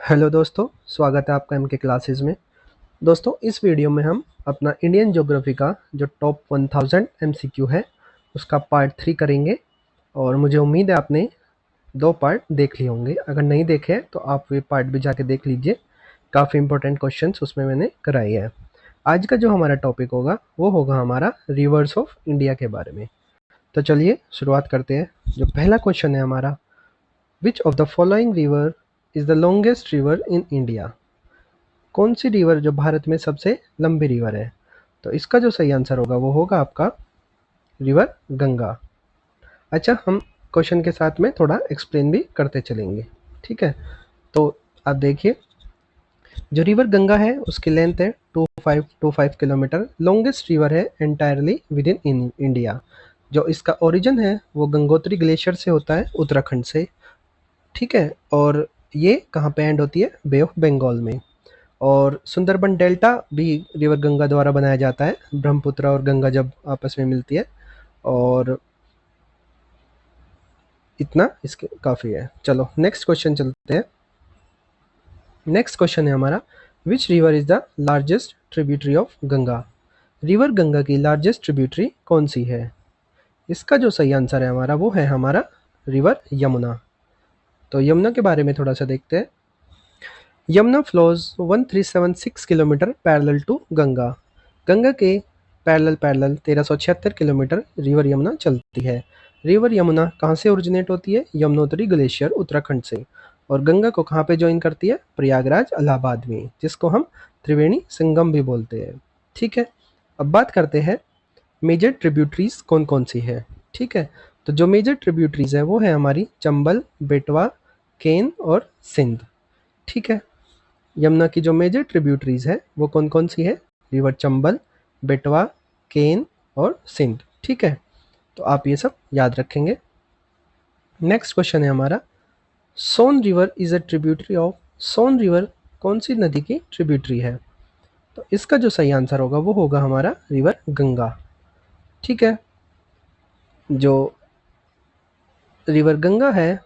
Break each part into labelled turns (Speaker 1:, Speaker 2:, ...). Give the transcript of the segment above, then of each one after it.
Speaker 1: Hello दोस्तों, स्वागत है आपका एमके क्लासेस में। दोस्तों, इस वीडियो में हम अपना इंडियन ज्योग्राफी का जो टॉप 1000 एमसीक्यू है उसका पार्ट 3 करेंगे। और मुझे उम्मीद है आपने 2 पार्ट देख लिए होंगे। अगर नहीं देखे तो आप ये पार्ट भी जाके देख लीजिए, काफ़ी इंपॉर्टेंट क्वेश्चंस उसमें मैंने कराए हैं। आज का जो हमारा टॉपिक होगा वो होगा हमारा रिवर्स ऑफ इंडिया के बारे में। तो चलिए शुरुआत करते हैं। जो पहला क्वेश्चन है हमारा, विच of the following river is the longest river in India? कौन सी रिवर जो भारत में सबसे लंबी रिवर है? तो इसका जो सही आंसर होगा वो होगा आपका रिवर गंगा। अच्छा, हम क्वेश्चन के साथ में थोड़ा एक्सप्लेन भी करते चलेंगे, ठीक है। तो आप देखिए, जो रिवर गंगा है उसकी लेंथ है 2525 किलोमीटर। लॉन्गेस्ट रिवर है एंटायरली विद इन इंडिया। जो इसका ओरिजिन है वो गंगोत्री ग्लेशियर से होता है, उत्तराखंड से, ठीक है। और ये कहाँ पे एंड होती है? बे ऑफ बंगाल में। और सुंदरबन डेल्टा भी रिवर गंगा द्वारा बनाया जाता है, ब्रह्मपुत्र और गंगा जब आपस में मिलती है। और इतना इसके काफ़ी है। चलो नेक्स्ट क्वेश्चन चलते हैं। नेक्स्ट क्वेश्चन है हमारा, which river is the largest tributary of Ganga? River Ganga की लार्जेस्ट ट्रिब्यूटरी कौन सी है? इसका जो सही आंसर है हमारा वो है हमारा रिवर यमुना। तो यमुना के बारे में थोड़ा सा देखते हैं। Yamuna flows 1376 kilometre parallel to Ganga. Ganga के पैरेलल 1376 किलोमीटर रिवर यमुना चलती है। रिवर यमुना कहाँ से ओरिजिनेट होती है? यमुनोत्री ग्लेशियर उत्तराखंड से। और गंगा को कहाँ पे ज्वाइन करती है? प्रयागराज इलाहाबाद में, जिसको हम त्रिवेणी संगम भी बोलते हैं, ठीक है। अब बात करते हैं मेजर ट्रिब्यूटरीज कौन कौन सी है, ठीक है। तो जो मेजर ट्रिब्यूटरीज है वो है हमारी चंबल, बेटवा, केन और सिंध, ठीक है। यमुना की जो मेजर ट्रिब्यूटरीज है वो कौन कौन सी है? रिवर चंबल, बेटवा, केन और सिंध, ठीक है। तो आप ये सब याद रखेंगे। नेक्स्ट क्वेश्चन है हमारा, Son river is a tributary of. Son river कौन सी नदी की ट्रिब्यूटरी है? तो इसका जो सही आंसर होगा वो होगा हमारा रिवर गंगा, ठीक है। जो रिवर गंगा है,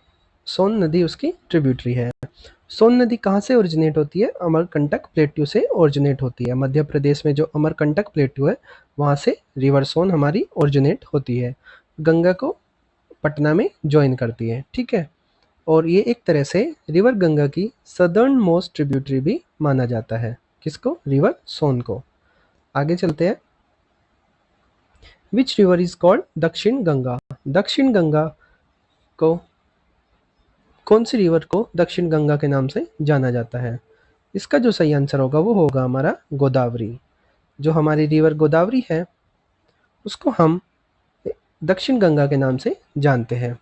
Speaker 1: सोन नदी उसकी ट्रिब्यूटरी है। सोन नदी कहाँ से ओरिजिनेट होती है? अमरकंटक प्लेट्यू से ओरिजिनेट होती है। मध्य प्रदेश में जो अमरकंटक प्लेट्यू है वहाँ से रिवर सोन हमारी ओरिजिनेट होती है, गंगा को पटना में ज्वाइन करती है, ठीक है। और ये एक तरह से रिवर गंगा की सदर्न मोस्ट ट्रिब्यूटरी भी माना जाता है। किसको? रिवर सोन को। आगे चलते हैं। विच रिवर इज कॉल्ड दक्षिण गंगा? दक्षिण गंगा को, कौन सी रिवर को दक्षिण गंगा के नाम से जाना जाता है? इसका जो सही आंसर होगा वो होगा हमारा गोदावरी। जो हमारी रिवर गोदावरी है उसको हम दक्षिण गंगा के नाम से जानते हैं।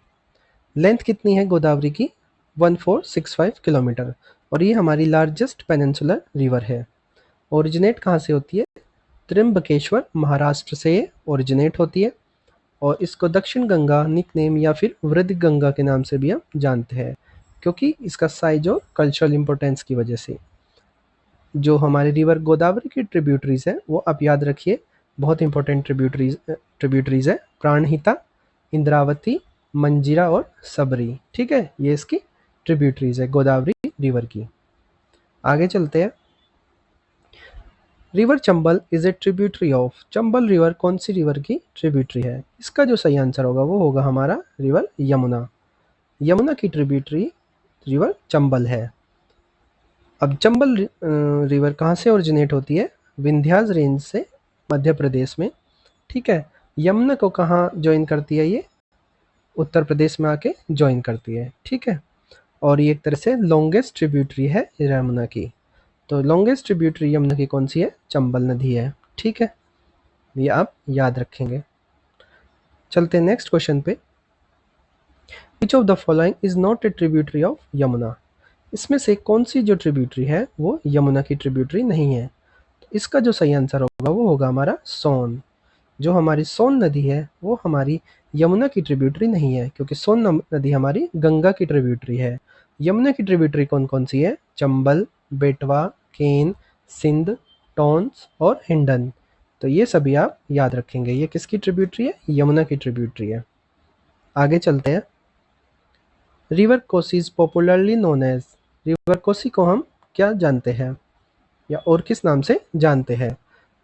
Speaker 1: लेंथ कितनी है गोदावरी की? 1465 किलोमीटर। और ये हमारी लार्जेस्ट पेनिनसुलर रिवर है। ओरिजिनेट कहाँ से होती है? त्र्यंबकेश्वर, महाराष्ट्र से ये ओरिजिनेट होती है। और इसको दक्षिण गंगा निकनेम या फिर वृद्ध गंगा के नाम से भी हम जानते हैं, क्योंकि इसका साइज और कल्चरल इंपॉर्टेंस की वजह से। जो हमारे रिवर गोदावरी की ट्रिब्यूटरीज है वो आप याद रखिए, बहुत इंपॉर्टेंट ट्रिब्यूटरीज है। प्राणहिता, इंद्रावती, मंजीरा और सबरी, ठीक है। ये इसकी ट्रिब्यूटरीज है गोदावरी रिवर की। आगे चलते हैं। River Chambal is a tributary of. Chambal river कौन सी रिवर की ट्रिब्यूटरी है? इसका जो सही आंसर होगा वो होगा हमारा रिवर यमुना। यमुना की ट्रिब्यूटरी रिवर चंबल है। अब चंबल रिवर कहाँ से ओरिजिनेट होती है? विंध्याज रेंज से, मध्य प्रदेश में, ठीक है। यमुना को कहाँ ज्वाइन करती है? ये उत्तर प्रदेश में आके ज्वाइन करती है, ठीक है। और ये एक तरह से लॉन्गेस्ट ट्रिब्यूटरी है यमुना की। तो लॉन्गेस्ट ट्रिब्यूटरी यमुना की कौन सी है? चंबल नदी है, ठीक है। ये आप याद रखेंगे। चलते हैं नेक्स्ट क्वेश्चन पे। विच of the following is not a tributary of Yamuna? इसमें से कौन सी जो ट्रिब्यूटरी है वो यमुना की ट्रिब्यूटरी नहीं है? तो इसका जो सही आंसर होगा वो होगा हमारा सोन। जो हमारी सोन नदी है वो हमारी यमुना की ट्रिब्यूटरी नहीं है, क्योंकि सोन नदी हमारी गंगा की ट्रिब्यूटरी है। यमुना की ट्रिब्यूटरी कौन कौन सी है? चंबल, बेटवा, केन, सिंध, टॉन्स और हिंडन। तो ये सभी आप याद रखेंगे। ये किसकी ट्रिब्यूटरी है? यमुना की ट्रिब्यूटरी है। आगे चलते हैं। River Kosi is popularly known as. River Kosi को हम क्या जानते हैं या और किस नाम से जानते हैं?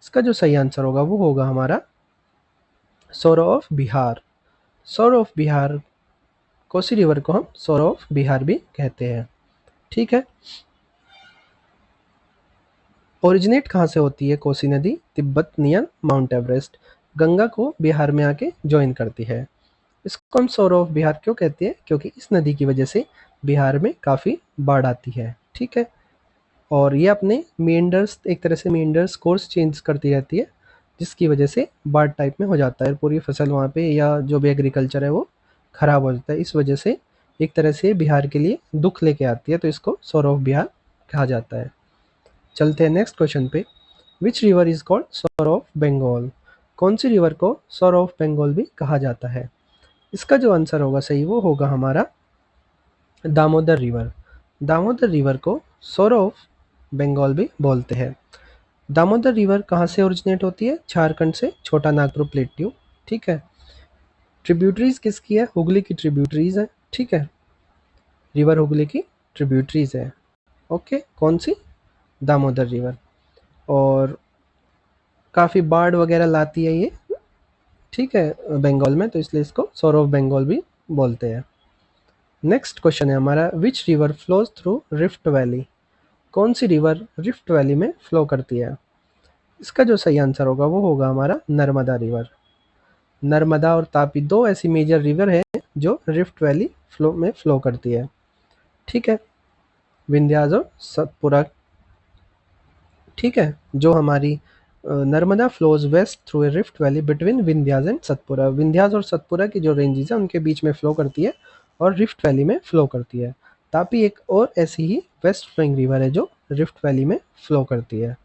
Speaker 1: इसका जो सही आंसर होगा वो होगा हमारा sorrow of Bihar. Sorrow of Bihar, Kosi river को हम सौरो ऑफ बिहार भी कहते हैं। ठीक है। ओरिजिनेट कहाँ से होती है कोसी नदी? Tibet near mount Everest, Ganga को बिहार में आके ज्वाइन करती है। इसको हम सौरो ऑफ बिहार क्यों कहते हैं? क्योंकि इस नदी की वजह से बिहार में काफ़ी बाढ़ आती है। ठीक है। और ये अपने मेंडर्स, एक तरह से मेंडर्स कोर्स चेंज करती रहती है, जिसकी वजह से बाढ़ टाइप में हो जाता है, पूरी फसल वहाँ पे या जो भी एग्रीकल्चर है वो ख़राब हो जाता है। इस वजह से एक तरह से बिहार के लिए दुख लेके आती है, तो इसको सौरो ऑफ बिहार कहा जाता है। चलते हैं नेक्स्ट क्वेश्चन पे। Which river is called sorrow of Bengal? कौन सी रिवर को सौरो ऑफ बंगाल भी कहा जाता है? इसका जो आंसर होगा सही वो होगा हमारा दामोदर रिवर। दामोदर रिवर को सौरो ऑफ बंगाल भी बोलते हैं। दामोदर रिवर कहाँ से ओरिजिनेट होती है? झारखंड से, छोटा नागपुर प्लेट्यू। ठीक है। ट्रिब्यूटरीज किसकी है? हुगली की ट्रिब्यूटरीज है। ठीक है। रिवर हुगली की ट्रिब्यूटरीज है। ओके, कौन सी? दामोदर रिवर। और काफ़ी बाढ़ वगैरह लाती है ये, ठीक है, बंगाल में, तो इसलिए इसको सौरो ऑफ बंगाल भी बोलते हैं। नेक्स्ट क्वेश्चन है हमारा, which river flows through rift valley? कौन सी रिवर रिफ्ट वैली में फ्लो करती है? इसका जो सही आंसर होगा वो होगा हमारा नर्मदा रिवर। नर्मदा और तापी दो ऐसी मेजर रिवर है जो रिफ्ट वैली फ्लो में फ्लो करती है। ठीक है। विंध्यास और सतपुरा। ठीक है। जो हमारी Narmada flows west through a rift valley between Vindhyas and Satpura. Vindhyas और सतपुरा की जो रेंजेस है उनके बीच में फ्लो करती है और रिफ्ट वैली में फ्लो करती है। तापी एक और ऐसी ही वेस्ट फ्लोइंग रिवर है जो रिफ्ट वैली में फ्लो करती है।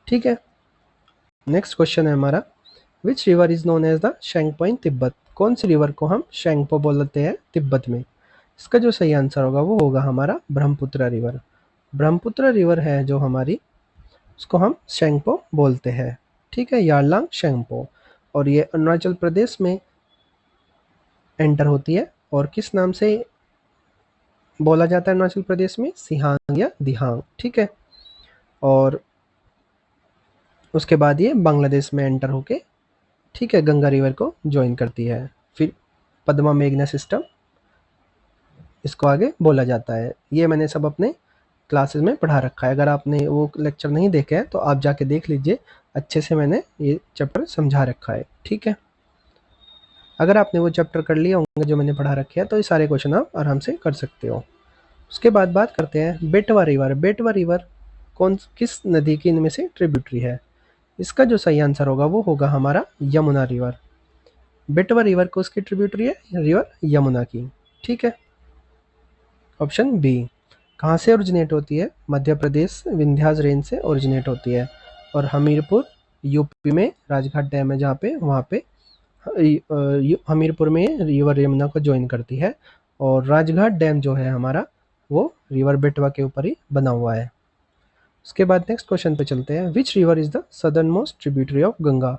Speaker 1: ठीक है। नेक्स्ट क्वेश्चन है हमारा, which river is known as the Tsangpo in Tibet? कौन सी रिवर को हम शेंगपो बोलते हैं तिब्बत में? इसका जो सही आंसर होगा वो होगा हमारा ब्रह्मपुत्र रिवर। ब्रह्मपुत्र रिवर है जो हमारी, उसको हम शेंगपो बोलते हैं। ठीक है, यारलांग शेंगपो। और ये अरुणाचल प्रदेश में एंटर होती है, और किस नाम से बोला जाता है अरुणाचल प्रदेश में? सिहांग या दिहांग। ठीक है। और उसके बाद ये बांग्लादेश में एंटर होके, ठीक है, गंगा रिवर को ज्वाइन करती है। फिर पद्मा मेघना सिस्टम इसको आगे बोला जाता है। ये मैंने सब अपने क्लासेस में पढ़ा रखा है। अगर आपने वो लेक्चर नहीं देखे हैं तो आप जाके देख लीजिए, अच्छे से मैंने ये चैप्टर समझा रखा है। ठीक है। अगर आपने वो चैप्टर कर लिए होंगे जो मैंने पढ़ा रखे हैं तो ये सारे क्वेश्चन आप आराम से कर सकते हो। उसके बाद बात करते हैं बेटवा रिवर। बेटवा रिवर किस नदी की इनमें से ट्रिब्यूटरी है? इसका जो सही आंसर होगा वो होगा हमारा यमुना रिवर। बेटवा रिवर को उसकी ट्रिब्यूटरी है रिवर यमुना की। ठीक है। Option B. कहाँ से ओरिजिनेट होती है? मध्य प्रदेश विंध्यास रेंज से ओरिजिनेट होती है, और हमीरपुर यूपी में राजघाट डैम है जहाँ पे, वहाँ पे हमीरपुर में रिवर यमुना को ज्वाइन करती है। और राजघाट डैम जो है हमारा वो रिवर बेटवा के ऊपर ही बना हुआ है। उसके बाद नेक्स्ट क्वेश्चन पे चलते हैं, which river is the southern most tributary of Ganga?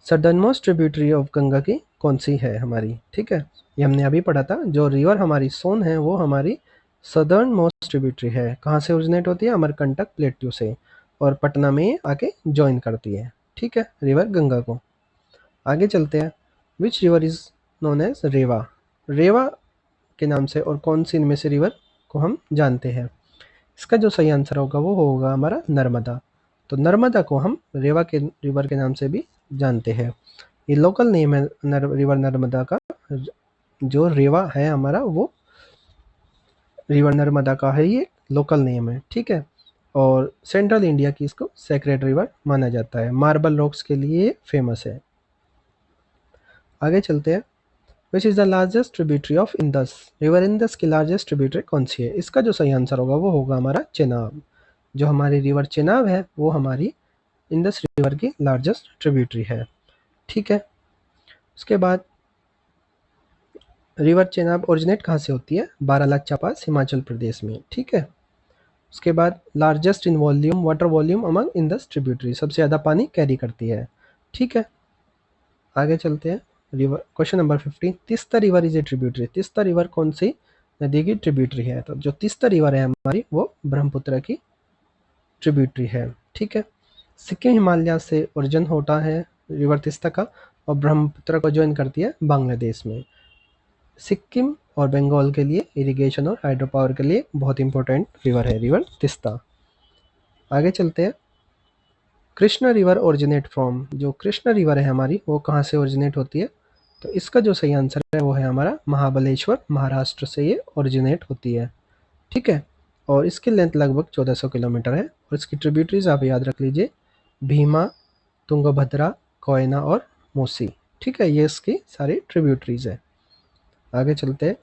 Speaker 1: Southern most tributary of Ganga की कौन सी है हमारी? ठीक है, ये हमने अभी पढ़ा था। जो रिवर हमारी सोन है वो हमारी सदर्न मोस्ट ट्रिब्यूटरी है। कहाँ से ओरिजिनेट होती है? अमरकंटक प्लेट्यू से, और पटना में आके ज्वाइन करती है। ठीक है, रिवर गंगा को। आगे चलते हैं, which river is known as Reva? Reva के नाम से और कौन सी इनमें से रिवर को हम जानते हैं? इसका जो सही आंसर होगा वो होगा हमारा नर्मदा। तो नर्मदा को हम रेवा के रिवर के नाम से भी जानते हैं। ये लोकल नेम है रिवर नर्मदा का। जो रेवा है हमारा वो रिवर नर्मदा का है, ये लोकल नेम है। ठीक है। और सेंट्रल इंडिया की इसको सेक्रेड रिवर माना जाता है। मार्बल रॉक्स के लिए फेमस है। आगे चलते हैं, विच is the largest tributary of Indus? River Indus की लार्जेस्ट ट्रिब्यूटरी कौन सी है? इसका जो सही आंसर होगा वो होगा हमारा चेनाब। जो हमारी रिवर चेनाब है वो हमारी इंदस रिवर की लार्जेस्ट ट्रिब्यूटरी है। ठीक है। उसके बाद रिवर चेनाब ओरिजिनेट कहाँ से होती है? बारालाचा पास, हिमाचल प्रदेश में। ठीक है। उसके बाद largest in volume, water volume among Indus tributary, सबसे ज़्यादा पानी कैरी करती है। ठीक है। आगे चलते हैं, river question number 15, Teesta river is a tributary. Teesta river कौन सी नदी की ट्रिब्यूटरी है। तो जो तीस्ता रिवर है हमारी वो ब्रह्मपुत्र की ट्रिब्यूटरी है। ठीक है, सिक्किम हिमालय से ओरिजिन होता है रिवर तीस्ता का और ब्रह्मपुत्र को ज्वाइन करती है बांग्लादेश में। सिक्किम और बंगाल के लिए इरिगेशन और हाइड्रो पावर के लिए बहुत इंपॉर्टेंट रिवर है रिवर तीस्ता। आगे चलते हैं। कृष्णा रिवर ओरिजिनेट फ्रॉम, जो कृष्णा रिवर है हमारी वो कहाँ से ओरिजिनेट होती है? तो इसका जो सही आंसर है वो है हमारा महाबलेश्वर, महाराष्ट्र से ये ओरिजिनेट होती है। ठीक है, और इसकी लेंथ लगभग 1400 किलोमीटर है और इसकी ट्रिब्यूटरीज आप याद रख लीजिए, भीमा, तुंगभद्रा, कोयना और मूसी। ठीक है, ये इसकी सारी ट्रिब्यूटरीज है। आगे चलते हैं।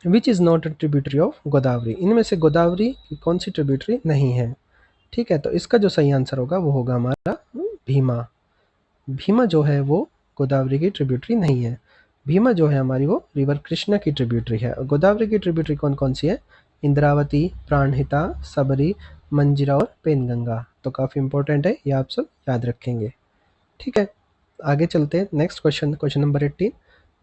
Speaker 1: Which is not a tributary of Godavari, इनमें से गोदावरी की कौन सी ट्रिब्यूटरी नहीं है? ठीक है, तो इसका जो सही आंसर होगा वो होगा हमारा भीमा। भीमा जो है वो गोदावरी की ट्रिब्यूटरी नहीं है। भीमा जो है हमारी वो रिवर कृष्णा की ट्रिब्यूटरी है। गोदावरी की ट्रिब्यूटरी कौन कौन सी है? इंद्रावती, प्राणहिता, सबरी, मंजिरा और पेनगंगा। तो काफ़ी इंपॉर्टेंट है, ये आप सब याद रखेंगे। ठीक है, आगे चलते हैं। Next question, question number 18।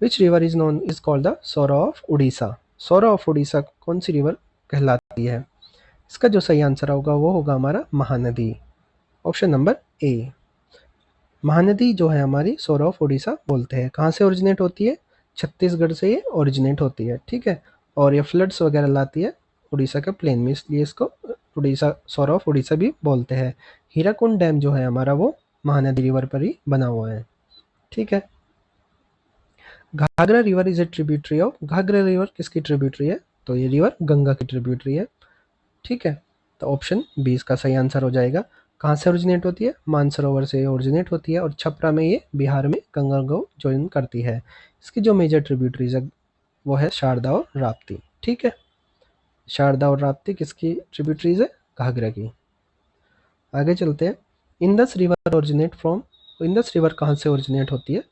Speaker 1: Which river is known is called the sorrow of Orissa, sorrow of Orissa कौन सी रिवर कहलाती है? इसका जो सही आंसर होगा वो होगा हमारा महानदी, ऑप्शन नंबर ए। महानदी जो है हमारी सौरा ऑफ उड़ीसा बोलते हैं। कहाँ से ओरिजिनेट होती है? छत्तीसगढ़ से ये ओरिजिनेट होती है। ठीक है, और ये फ्लड्स वगैरह लाती है उड़ीसा के प्लेन में, इसलिए इसको उड़ीसा, सौरा ऑफ उड़ीसा भी बोलते हैं। हीराकुंड डैम जो है हमारा वो महानदी रिवर पर ही बना हुआ है। ठीक है, Ghaghara river is a tributary of, Ghaghara river किसकी ट्रिब्यूटरी है? तो ये रिवर गंगा की ट्रिब्यूटरी है। ठीक है, तो ऑप्शन 20 का सही आंसर हो जाएगा। कहाँ से ओरिजिनेट होती है? मानसरोवर से ओरिजिनेट होती है और छपरा में ये बिहार में गंगा को ज्वाइन करती है। इसकी जो मेजर ट्रिब्यूटरीज है वो है शारदा और राप्ती। ठीक है, शारदा और राप्ती किसकी ट्रिब्यूटरीज है? घाघरा की। आगे चलते हैं। Indus river originate from, Indus river कहाँ से ओरिजिनेट होती है?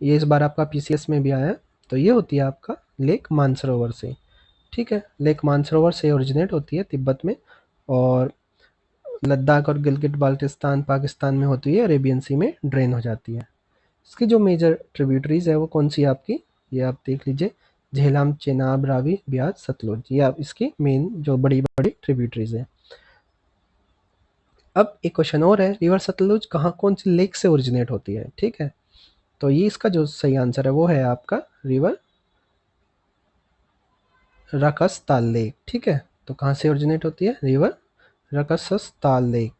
Speaker 1: ये इस बार आपका पीसीएस में भी आया है। तो ये होती है आपका लेक मानसरोवर से। ठीक है, लेक मानसरोवर से ओरिजिनेट होती है तिब्बत में और लद्दाख और गिलगिट बाल्टिस्तान पाकिस्तान में होती है, अरेबियन सी में ड्रेन हो जाती है। इसकी जो मेजर ट्रिब्यूटरीज है वो कौन सी है आपकी? ये आप देख लीजिए, झेलम, चेनाब, रावी, ब्यास, सतलुज, ये आप इसकी मेन जो बड़ी बड़ी ट्रिब्यूटरीज है। अब एक क्वेश्चन और है, रिवर सतलुज कहाँ, कौन सी लेक से ओरिजिनेट होती है? ठीक है, तो ये इसका जो सही आंसर है वो है आपका रिवर रकसताल लेक। ठीक है, तो कहाँ से ओरिजिनेट होती है? River Rakastal lake.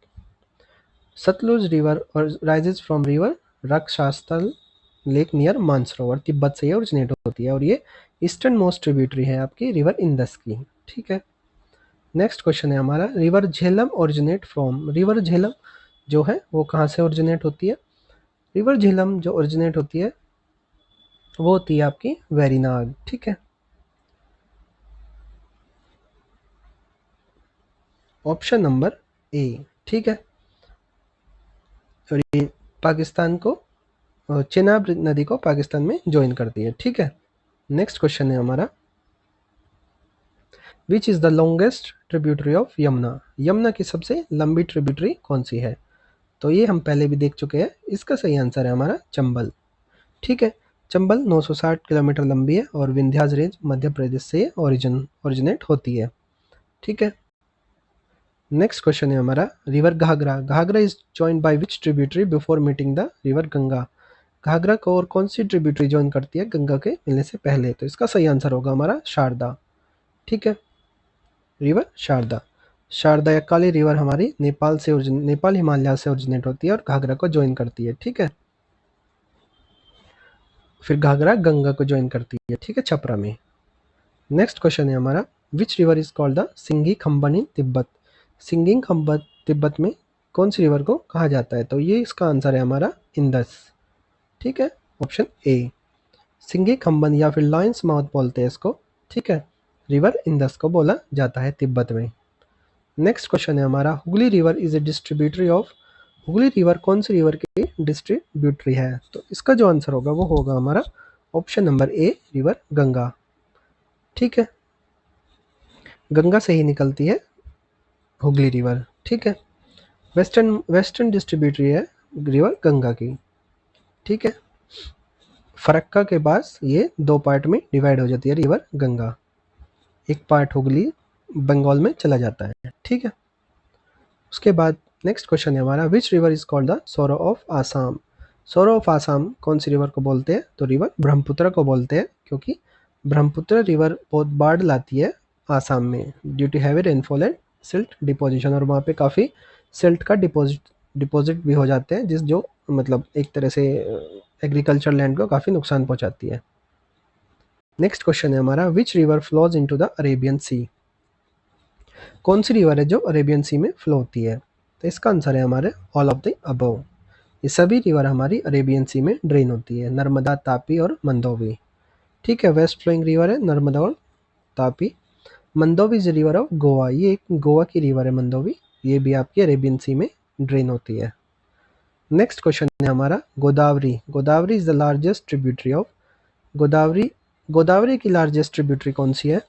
Speaker 1: Sutlej river और rises from river Rakshastal lake near Mansarovar, Tibet से ये ओरिजिनेट होती है और ये ईस्टर्न मोस्ट ट्रिब्यूटरी है आपकी रिवर इंदस की। ठीक है, नेक्स्ट क्वेश्चन है हमारा, river Jhelum originate from, river Jhelum जो है वो कहाँ से ओरिजिनेट होती है? रिवर झेलम जो ओरिजिनेट होती है वो होती है आपकी वेरीनाग। ठीक है, ऑप्शन नंबर ए। ठीक है, और ये पाकिस्तान को, चेनाब नदी को पाकिस्तान में ज्वाइन करती है। ठीक है, नेक्स्ट क्वेश्चन है हमारा, which is the longest tributary of Yamuna, Yamuna की सबसे लंबी ट्रिब्यूटरी कौन सी है? तो ये हम पहले भी देख चुके हैं, इसका सही आंसर है हमारा चंबल। ठीक है, चंबल 960 किलोमीटर लंबी है और विंध्याज रेंज मध्य प्रदेश से ओरिजिनेट होती है। ठीक है, नेक्स्ट क्वेश्चन है हमारा, river Ghaghara, Ghaghara is joined by which tributary before meeting the river Ganga, Ghaghara को और कौन सी ट्रिब्यूटरी ज्वाइन करती है गंगा के मिलने से पहले? तो इसका सही आंसर होगा हमारा शारदा। ठीक है, रिवर शारदा, शारदा या काली रिवर हमारी नेपाल से नेपाल हिमालय से ओरिजिनेट होती है और घाघरा को ज्वाइन करती है। ठीक है, फिर घाघरा गंगा को ज्वाइन करती है। ठीक है, छपरा में। नेक्स्ट क्वेश्चन है हमारा, which river is called the Singi Khamban in Tibet, सिंगिंग खम्बन तिब्बत में कौन सी रिवर को कहा जाता है? तो ये इसका आंसर है हमारा इंदस। ठीक है, ऑप्शन ए। सिंगी खम्बन या फिर लॉयंस माउथ बोलते हैं इसको। ठीक है, रिवर इंदस को बोला जाता है तिब्बत में। नेक्स्ट क्वेश्चन है हमारा, Hooghly river is A distributary of, Hooghly river कौन सी रिवर की डिस्ट्रीब्यूटरी है? तो इसका जो आंसर होगा वो होगा हमारा ऑप्शन नंबर ए, रिवर गंगा। ठीक है, गंगा से ही निकलती है हुगली रिवर। ठीक है, वेस्टर्न वेस्टर्न डिस्ट्रीब्यूटरी है रिवर गंगा की। ठीक है, फरक्का के पास ये दो पार्ट में डिवाइड हो जाती है रिवर गंगा। एक पार्ट हुगली बंगाल में चला जाता है, ठीक है। उसके बाद नेक्स्ट क्वेश्चन है हमारा, which river is called the सोरो ऑफ आसाम। सोरो ऑफ आसाम कौन सी रिवर को बोलते हैं, तो रिवर ब्रह्मपुत्र को बोलते हैं, क्योंकि ब्रह्मपुत्र रिवर बहुत बाढ़ लाती है आसाम में due to heavy rainfall and silt deposition, और वहाँ पे काफ़ी सिल्ट का डिपॉजिट भी हो जाते हैं, जिस जो मतलब एक तरह से एग्रीकल्चर लैंड को काफ़ी नुकसान पहुँचाती है। नेक्स्ट क्वेश्चन है हमारा, which river flows into the Arabian sea. कौन सी रिवर है जो अरेबियन सी में फ्लो होती है, तो इसका आंसर है हमारे ऑल ऑफ द अबव। ये सभी रिवर हमारी अरेबियन सी में ड्रेन होती है, नर्मदा, तापी और मंदोवी, ठीक है। वेस्ट फ्लोइंग रिवर है नर्मदा और Tapi. Mandovi is river of Goa, ये एक गोवा की रिवर है मंदोवी, ये भी आपकी अरेबियन सी में ड्रेन होती है। नेक्स्ट क्वेश्चन है हमारा, Godavari. Godavari is the largest tributary of, Godavari, Godavari की लार्जेस्ट ट्रिब्यूटरी कौन सी है,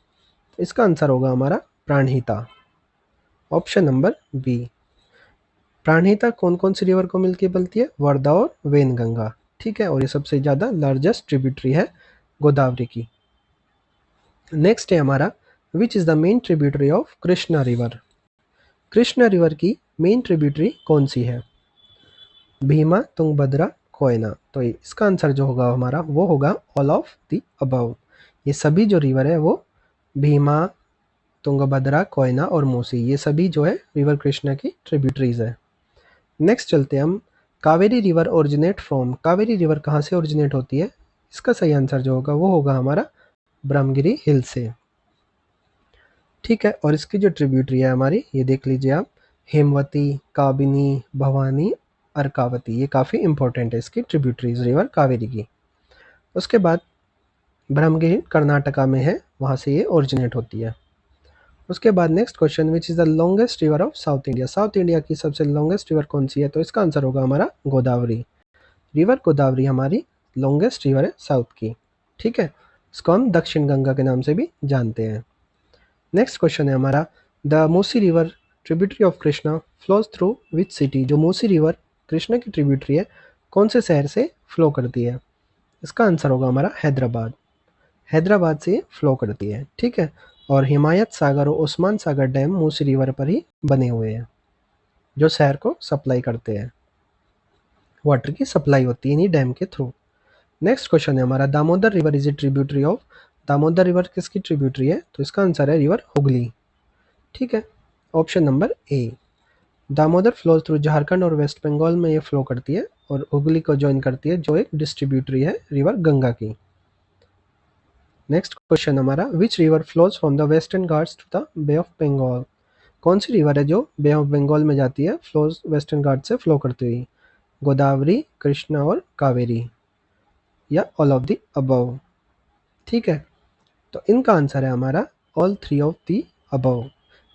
Speaker 1: इसका आंसर होगा हमारा Pranhita, option number B. Pranhita कौन कौन सी रिवर को मिलकर बनती है, वर्धा और वेनगंगा, ठीक है। और ये सबसे ज़्यादा लार्जेस्ट ट्रिब्यूटरी है गोदावरी की। नेक्स्ट है हमारा, which is the main tributary of Krishna river. Krishna river की मेन ट्रिब्यूटरी कौन सी है, भीमा, तुंगभद्रा, कोयना, तो इसका आंसर जो होगा हमारा वो होगा ऑल ऑफ द अबव। ये सभी जो रिवर है वो भीमा, तुंगभद्रा, कोयना और मूसी, ये सभी जो है रिवर कृष्णा की ट्रिब्यूटरीज है। नेक्स्ट चलते हैं हम, Kaveri river originate from. Kaveri river कहाँ से ओरिजिनेट होती है, इसका सही आंसर जो होगा वो होगा हमारा ब्रह्मगिरी हिल से, ठीक है। और इसकी जो ट्रिब्यूटरी है हमारी, ये देख लीजिए आप, हेमवती, काबिनी, भवानी, अर्कावती, ये काफ़ी इंपॉर्टेंट है इसकी ट्रिब्यूटरीज रिवर कावेरी की। उसके बाद ब्रह्मगिरी कर्नाटका में है, वहाँ से ये ओरिजिनेट होती है। उसके बाद next question, which is the longest river of south India. South India की सबसे लॉन्गेस्ट रिवर कौन सी है, तो इसका आंसर होगा हमारा गोदावरी। रिवर गोदावरी हमारी लॉन्गेस्ट रिवर है साउथ की, ठीक है। इसको हम दक्षिण गंगा के नाम से भी जानते हैं। नेक्स्ट क्वेश्चन है हमारा, the Musi river tributary of Krishna flows through which city. जो मूसी रिवर कृष्णा की ट्रिब्यूटरी है, कौन से शहर से फ्लो करती है, इसका आंसर होगा हमारा हैदराबाद। हैदराबाद से फ्लो करती है, ठीक है। और हिमायत सागर और उस्मान सागर डैम मूसी रिवर पर ही बने हुए हैं, जो शहर को सप्लाई करते हैं, वाटर की सप्लाई होती है इन्हीं डैम के थ्रू। नेक्स्ट क्वेश्चन है हमारा, Damodar river is a tributary of. Damodar river किसकी ट्रिब्यूटरी है, तो इसका आंसर है रिवर हुगली, ठीक है, ऑप्शन नंबर ए। दामोदर फ्लोज थ्रू झारखंड और वेस्ट बंगाल में ये फ्लो करती है, और हुगली को ज्वाइन करती है, जो एक डिस्ट्रीब्यूटरी है रिवर गंगा की। नेक्स्ट क्वेश्चन हमारा, which river flows from the western Ghats to the bay of Bengal. कौन सी रिवर है जो बे ऑफ बंगाल में जाती है, फ्लोज वेस्टर्न घाट से फ्लो करती हुई, गोदावरी, कृष्णा और कावेरी, या ऑल ऑफ द अबव, ठीक है। तो इनका आंसर है हमारा all three of the above.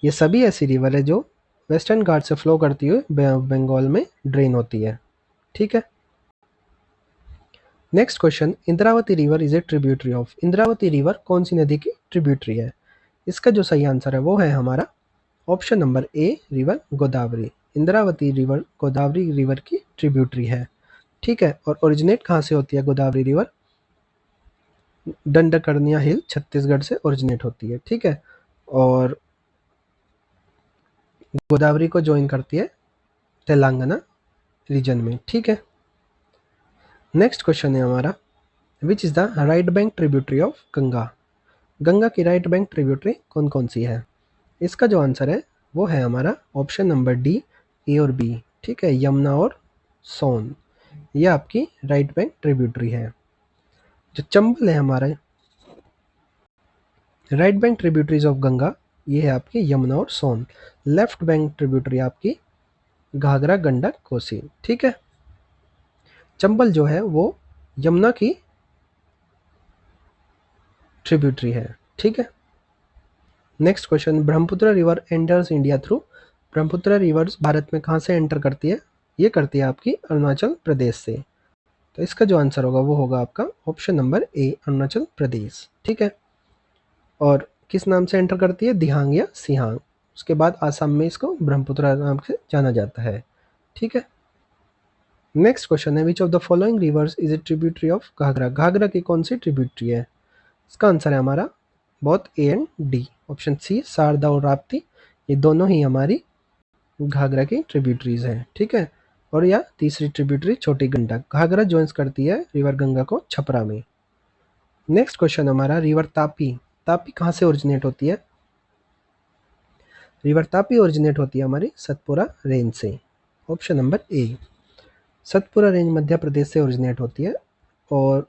Speaker 1: ये सभी ऐसी रिवर है जो वेस्टर्न घाट से फ्लो करती हुई बे ऑफ बंगाल में ड्रेन होती है, ठीक है। Next question, Indravati river is a tributary of. Indravati river कौन सी नदी की ट्रिब्यूटरी है, इसका जो सही आंसर है वो है हमारा ऑप्शन नंबर ए, river Godavari. Indravati river Godavari river की ट्रिब्यूटरी है, ठीक है। और ओरिजिनेट कहाँ से होती है गोदावरी रिवर, दंडकर्णिया हिल छत्तीसगढ़ से ओरिजिनेट होती है, ठीक है। और गोदावरी को ज्वाइन करती है तेलंगाना रीजन में, ठीक है। नेक्स्ट क्वेश्चन है हमारा, which is the right bank tributary of Ganga. Ganga की राइट बैंक ट्रिब्यूटरी कौन कौन सी है, इसका जो आंसर है वो है हमारा ऑप्शन नंबर डी, ए और बी, ठीक है, यमुना और सोन, ये आपकी राइट बैंक ट्रिब्यूटरी है। जो चंबल है हमारा right bank tributaries of Ganga, ये है आपकी यमुना और सोन। लेफ्ट बैंक ट्रिब्यूटरी आपकी घाघरा, गंडक, कोसी, ठीक है। चंबल जो है वो यमुना की ट्रिब्यूटरी है, ठीक है। Next question, Brahmaputra river enters India through. Brahmaputra reverse Bharat में कहाँ से एंटर करती है, ये करती है आपकी अरुणाचल प्रदेश से। तो इसका जो आंसर होगा वो होगा आपका ऑप्शन नंबर ए, अरुणाचल प्रदेश, ठीक है। और किस नाम से एंटर करती है, दिहांग या सिहांग। उसके बाद आसाम में इसको ब्रह्मपुत्र नाम से जाना जाता है, ठीक है। नेक्स्ट क्वेश्चन है, which of the following rivers is a tributary of Ghaghara. Ghaghara की कौन सी ट्रिब्यूटरी है, इसका आंसर है हमारा both A and D. Option C Sharda और राप्ती, ये दोनों ही हमारी घाघरा की ट्रिब्यूटरीज हैं, ठीक है। और या तीसरी ट्रिब्यूटरी छोटी गंडक, घाघरा ज्वाइंस करती है रिवर गंगा को छपरा में। नेक्स्ट क्वेश्चन हमारा, रिवर तापी, तापी कहाँ से ओरिजिनेट होती है? रिवर तापी ओरिजिनेट होती है हमारी सतपुरा रेंज से। Option number A, Satpura range Madhya Pradesh से ओरिजिनेट होती है और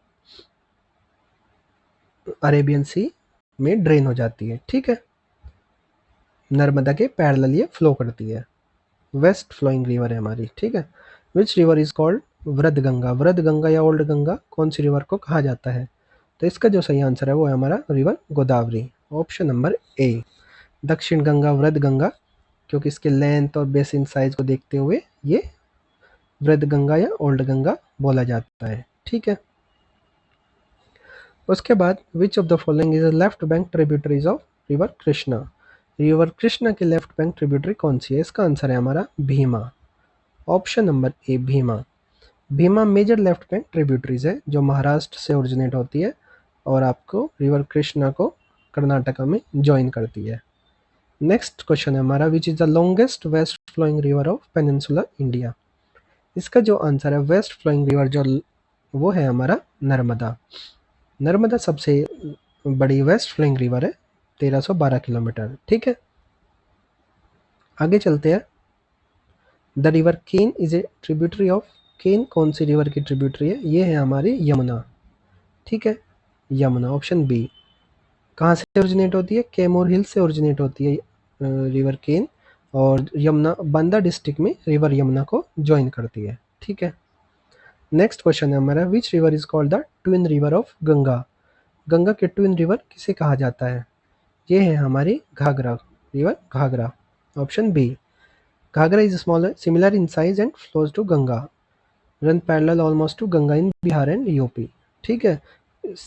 Speaker 1: अरेबियन सी में ड्रेन हो जाती है, ठीक है। नर्मदा के पैरेलल ये फ्लो करती है, वेस्ट फ्लोइंग रिवर है हमारी, ठीक है। विच रिवर इज कॉल्ड वृद्ध गंगा, वृद्ध गंगा या ओल्ड गंगा कौन सी रिवर को कहा जाता है? तो इसका जो सही आंसर है वो है हमारा रिवर गोदावरी। ऑप्शन नंबर ए, दक्षिण गंगा वृद्ध गंगा, क्योंकि इसके लेंथ और बेसिन साइज को देखते हुए ये वृद्ध गंगा या ओल्ड गंगा बोला जाता है, ठीक है। उसके बाद विच of the following is left bank tributaries of river Krishna, river Krishna के लेफ्ट बैंक ट्रिब्यूटरी कौन सी है? इसका आंसर है हमारा Bhima. Option number A Bhima. Bhima major left bank tributaries है जो महाराष्ट्र से ओरिजिनेट होती है और आपको रिवर कृष्णा को कर्नाटका में ज्वाइन करती है। नेक्स्ट क्वेश्चन है हमारा, which is the longest west flowing river of peninsular India, इसका जो आंसर है वेस्ट फ्लोइंग रिवर जो वो है हमारा नर्मदा। नर्मदा सबसे बड़ी वेस्ट फ्लोइंग रिवर है, 1312 किलोमीटर, ठीक है। आगे चलते हैं, the river Ken is a tributary of, Ken कौन सी रिवर की ट्रिब्यूटरी है? ये है हमारी यमुना, ठीक है, यमुना। ऑप्शन बी, कहाँ से ओरिजिनेट होती है? कैमूर हिल से ओरिजिनेट होती है रिवर केन और यमुना बांदा डिस्ट्रिक्ट में रिवर यमुना को ज्वाइन करती है, ठीक है। नेक्स्ट क्वेश्चन है हमारा, which river is called the twin river of Ganga, Ganga के ट्विन रिवर किसे कहा जाता है? ये है हमारी Ghaghara, river Ghaghara. Option B, Ghaghara is smaller similar in size and flows to Ganga, run parallel almost to Ganga in Bihar and UP, ठीक है।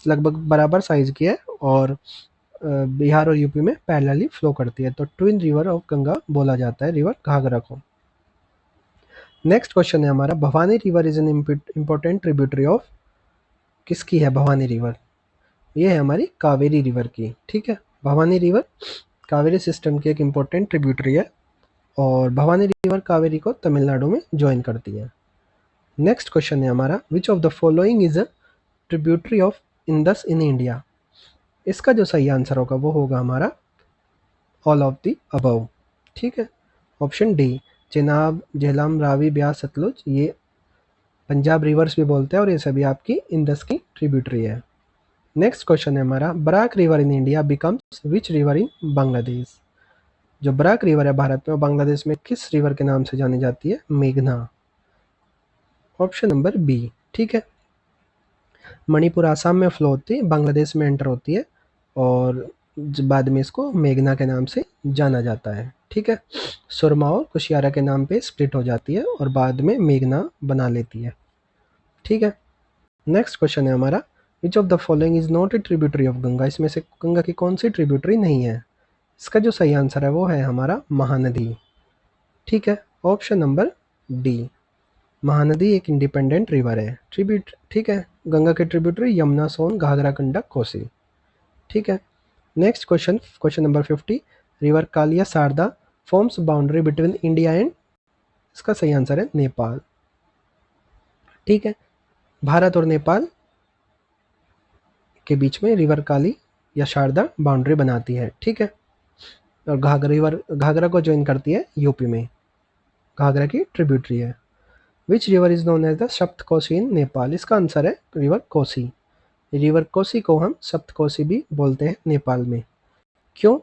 Speaker 1: लगभग बराबर साइज की है और बिहार और यूपी में पैरेलली फ्लो करती है, तो ट्विन रिवर ऑफ गंगा बोला जाता है रिवर घाघरा को। नेक्स्ट क्वेश्चन है हमारा, Bhavani river is an important tributary of, किसकी है भवानी रिवर? ये है हमारी कावेरी रिवर की, ठीक है। भवानी रिवर कावेरी सिस्टम की एक इम्पोर्टेंट ट्रिब्यूटरी है और भवानी रिवर कावेरी को तमिलनाडु में ज्वाइन करती है। नेक्स्ट क्वेश्चन है हमारा, विच of the following is a tributary of Indus in India, इसका जो सही आंसर होगा वो होगा हमारा ऑल ऑफ द अबव, ठीक है। ऑप्शन डी, चेनाब झेलम रावी ब्यास सतलुज, ये पंजाब रिवर्स भी बोलते हैं और ये सभी आपकी इंडस की ट्रिब्यूटरी है। नेक्स्ट क्वेश्चन है हमारा, Barak river in India becomes which river in Bangladesh, जो बराक रिवर है भारत में और बांग्लादेश में किस रिवर के नाम से जानी जाती है? मेघना। ऑप्शन नंबर बी, ठीक है। मणिपुर आसाम में फ्लो होती है, बांग्लादेश में एंटर होती है और बाद में इसको मेघना के नाम से जाना जाता है, ठीक है। सुरमा और कुशियारा के नाम पे स्प्लिट हो जाती है और बाद में मेघना बना लेती है, ठीक है। नेक्स्ट क्वेश्चन है हमारा, विच of the following is not a tributary of Ganga, इसमें से गंगा की कौन सी ट्रिब्यूटरी नहीं है? इसका जो सही आंसर है वो है हमारा महानदी, ठीक है। ऑप्शन नंबर डी, महानदी एक इंडिपेंडेंट रिवर है, ट्रिब्यूट, ठीक है। गंगा के ट्रिब्यूटरी यमुना, सोन, घाघरा, गंडक, कोसी, ठीक है। Next question, question number 50, river कालिया Sharda forms boundary between India and, इसका सही आंसर है नेपाल, ठीक है। भारत और नेपाल के बीच में रिवर काली या शारदा बाउंड्री बनाती है, ठीक है। और घाघरा रिवर घाघरा को ज्वाइन करती है यूपी में, घाघरा की ट्रिब्यूटरी है। Which river is known as the Saptakosi in Nepal, इसका आंसर है रिवर कोसी, रिवर कोसी को हम सप्तकोसी भी बोलते हैं नेपाल में। क्यों?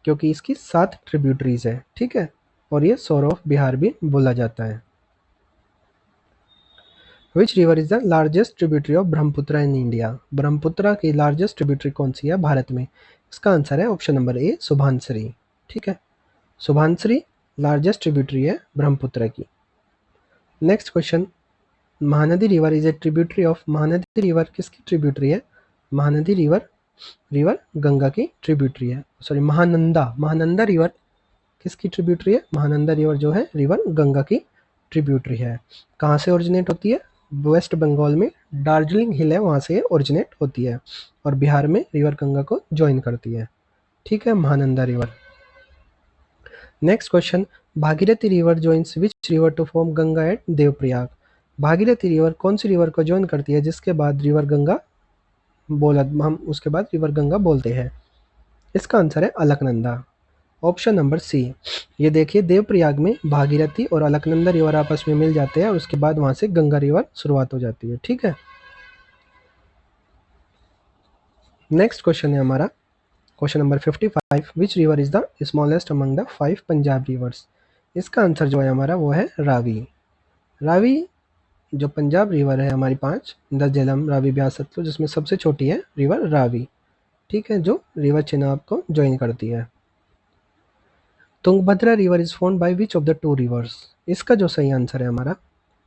Speaker 1: क्योंकि इसकी 7 ट्रिब्यूटरीज है, ठीक है, और ये सोर ऑफ बिहार भी बोला जाता है। Which river is the largest tributary of Brahmaputra in India, Brahmaputra की लार्जेस्ट ट्रिब्यूटरी कौन सी है भारत में? इसका आंसर है ऑप्शन नंबर ए सुभानश्री, ठीक है। सुभानश्री लार्जेस्ट ट्रिब्यूटरी है ब्रह्मपुत्र की। Next question, Mahanadi river is a tributary of, Mahanadi river किसकी ट्रिब्यूटरी है? महानदी रिवर रिवर गंगा की ट्रिब्यूटरी है, सॉरी महानंदा, महानंदा रिवर किसकी ट्रिब्यूटरी है? महानंदा रिवर जो है रिवर गंगा की ट्रिब्यूटरी है। कहाँ से ओरिजिनेट होती है? वेस्ट बंगाल में दार्जिलिंग हिल है, वहाँ से ओरिजिनेट होती है, और बिहार में रिवर गंगा को ज्वाइन करती है। ठीक है, Mahananda river. Next question, Bhagirathi river joins which river to form Ganga at Devprayag. Bhagirathi river कौन सी रिवर को ज्वाइन करती है जिसके बाद रिवर गंगा हम उसके बाद रिवर गंगा बोलते हैं। इसका आंसर है अलकनंदा, ऑप्शन नंबर सी। ये देखिए, देवप्रयाग में भागीरथी और अलकनंदा रिवर आपस में मिल जाते हैं और उसके बाद वहां से गंगा रिवर शुरुआत हो जाती है। ठीक है, नेक्स्ट क्वेश्चन है हमारा question number 55, which river is the smallest among the 5 Punjab reverse. इसका आंसर जो है हमारा वो है रावी। रावी जो पंजाब रिवर है हमारी 5, द झेलम, रावी, ब्यास, सतलुज, जिसमें सबसे छोटी है रिवर रावी। ठीक है, जो रिवर चेनाब को ज्वाइन करती है। Tungabhadra river is found by which of the two rivers. इसका जो सही आंसर है हमारा,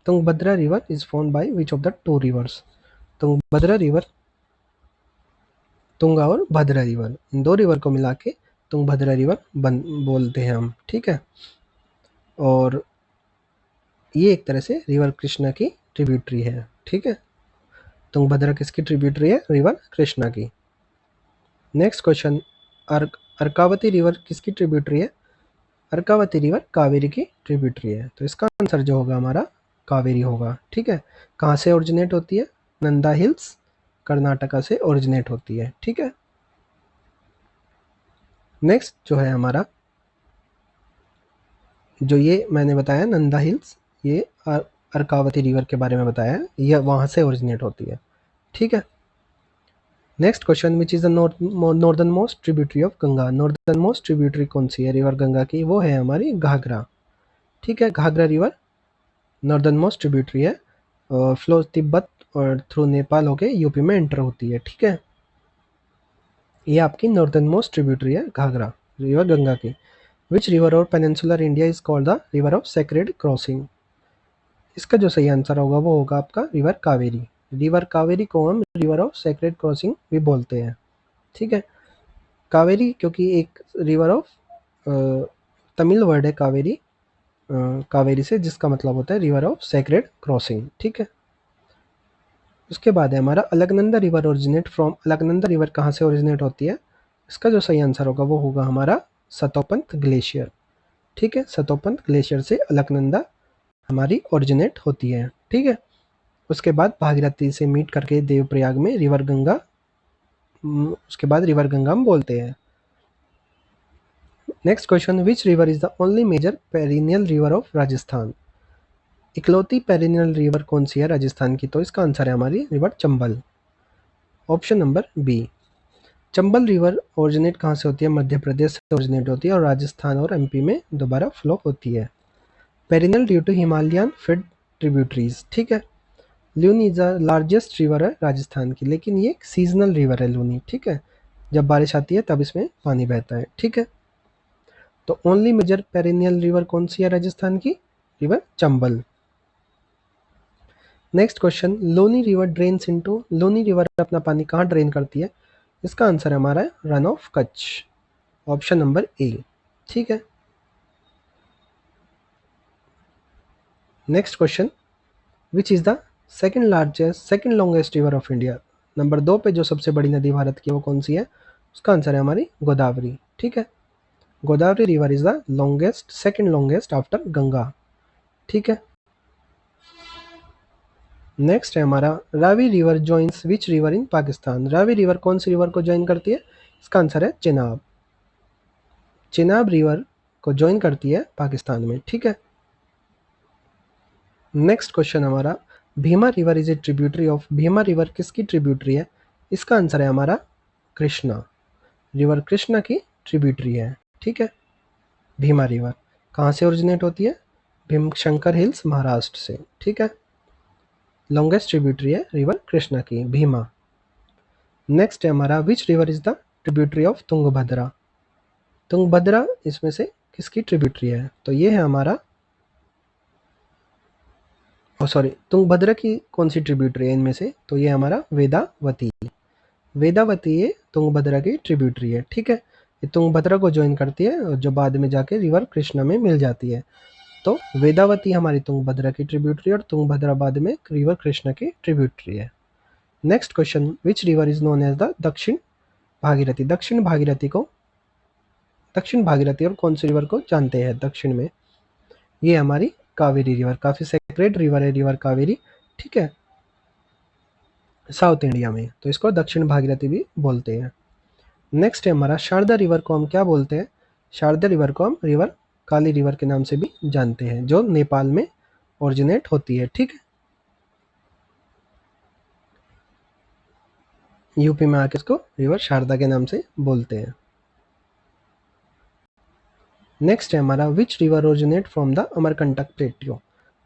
Speaker 1: Tungabhadra river is found by which of the two rivers. Tungabhadra river, Tunga और भद्रा रिवर, इन दो रिवर को मिला के तुंगभद्रा रिवर बोलते हैं हम। ठीक है, और ये एक तरह से रिवर कृष्णा की ट्रिब्यूटरी है। ठीक है, तुंगभद्रा किसकी ट्रिब्यूटरी है, रिवर कृष्णा की। नेक्स्ट क्वेश्चन, अर्कावती रिवर किसकी ट्रिब्यूटरी है। अर्कावती रिवर कावेरी की ट्रिब्यूटरी है, तो इसका आंसर जो होगा हमारा कावेरी होगा। ठीक है, कहाँ से ओरिजिनेट होती है, नंदा हिल्स, कर्नाटका से ओरिजिनेट होती है। ठीक है, नेक्स्ट जो है हमारा, जो ये मैंने बताया नंदा हिल्स, ये अर्कावती रिवर के बारे में बताया है, यह वहाँ से ओरिजिनेट होती है। ठीक है, next question, which is the northern most tributary of Ganga. Northern most tributary कौन सी है रिवर गंगा की, वो है हमारी घाघरा। ठीक है, Ghaghara river northern most tributary है, फ्लो तिब्बत और थ्रू नेपाल होके यूपी में एंटर होती है। ठीक है, ये आपकी नॉर्दर्न मोस्ट ट्रिब्यूटरी है घाघरा रिवर गंगा की। विच रिवर और peninsular India is called the river of sacred crossing. इसका जो सही आंसर होगा वो होगा आपका रिवर कावेरी। रिवर कावेरी को हम रिवर ऑफ सेक्रेड क्रॉसिंग भी बोलते हैं। ठीक है, कावेरी क्योंकि एक रिवर ऑफ तमिल वर्ड है कावेरी, कावेरी से, जिसका मतलब होता है रिवर ऑफ सेक्रेड क्रॉसिंग। ठीक है, उसके बाद है हमारा Alaknanda river originate from. Alaknanda river कहाँ से ओरिजिनेट होती है, इसका जो सही आंसर होगा वो होगा हमारा सतोपंथ ग्लेशियर। ठीक है, सतोपंथ ग्लेशियर से अलकनंदा हमारी ओरिजिनेट होती है। ठीक है, उसके बाद भागीरथी से मीट करके देवप्रयाग में रिवर गंगा, उसके बाद रिवर गंगा हम बोलते हैं। Next question, which river is the only major perennial river of Rajasthan. इकलौती पेरिनियल रिवर कौन सी है राजस्थान की, तो इसका आंसर है हमारी river Chambal, option number B. Chambal river originate कहाँ से होती है, मध्य प्रदेश से ओरिजिनेट होती है और राजस्थान और एमपी में दोबारा फ्लो होती है। Perennial due to Himalayan feed tributaries. ठीक है, Luni is the largest river है राजस्थान की, लेकिन ये एक सीजनल रिवर है लूनी। ठीक है, जब बारिश आती है तब इसमें पानी बहता है। ठीक है, तो ओनली मेजर पेरिनियल रिवर कौन सी है राजस्थान की, river Chambal. Next question, Loni river drains into. Loni river अपना पानी कहाँ ड्रेन करती है, इसका आंसर है हमारा run of Kutch, option number ए। ठीक है, next question, which is the second longest river of India. Number 2 पे जो सबसे बड़ी नदी भारत की वो कौन सी है, उसका आंसर है हमारी गोदावरी। ठीक है, Godavari river is the longest, second longest after Ganga. ठीक है, नेक्स्ट है हमारा, रावी रिवर जॉइंस विच रिवर इन पाकिस्तान। रावी रिवर कौन सी रिवर को ज्वाइन करती है, इसका आंसर है चेनाब। चेनाब रिवर को ज्वाइन करती है पाकिस्तान में। ठीक है, नेक्स्ट क्वेश्चन हमारा, Bhima river is a tributary of. Bhima river किसकी ट्रिब्यूटरी है, इसका आंसर है हमारा कृष्णा, रिवर कृष्णा की ट्रिब्यूटरी है। ठीक है, भीमा रिवर कहाँ से ओरिजिनेट होती है, भीमशंकर हिल्स महाराष्ट्र से। ठीक है, लॉन्गेस्ट ट्रिब्यूटरी है रिवर कृष्णा की, भीमा। नेक्स्ट है हमारा, which river is the tributary of Tungabhadra. Tungabhadra इसमें से किसकी ट्रिब्यूटरी है, तो ये है हमारा, तुंगभद्रा की कौन सी ट्रिब्यूटरी है इनमें से, तो ये हमारा वेदावती। वेदावती ये तुंगभद्रा की ट्रिब्यूटरी है। ठीक है, ये तुंगभद्रा को ज्वाइन करती है और जो बाद में जाके रिवर कृष्णा में मिल जाती है। तो वेदावती हमारी तुंगभद्रा की ट्रिब्यूटरी और तुंगभद्रा बाद में रिवर कृष्णा की ट्रिब्यूटरी है। Next question, which river is known as the Dakshin Bhagirathi? दक्षिण भागीरथी और कौन सी रिवर को जानते हैं दक्षिण में? ये हमारी कावेरी रिवर, काफी सेक्रेट रिवर है रिवर कावेरी, ठीक है, साउथ इंडिया में, तो इसको दक्षिण भागीरथी भी बोलते हैं। नेक्स्ट है हमारा शारदा रिवर को हम क्या बोलते हैं? शारदा रिवर को हम रिवर काली रिवर के नाम से भी जानते हैं, जो नेपाल में ओरिजिनेट होती है, ठीक है, यूपी में आके इसको रिवर शारदा के नाम से बोलते हैं। नेक्स्ट है हमारा which river originate from the Amarkantak plateau?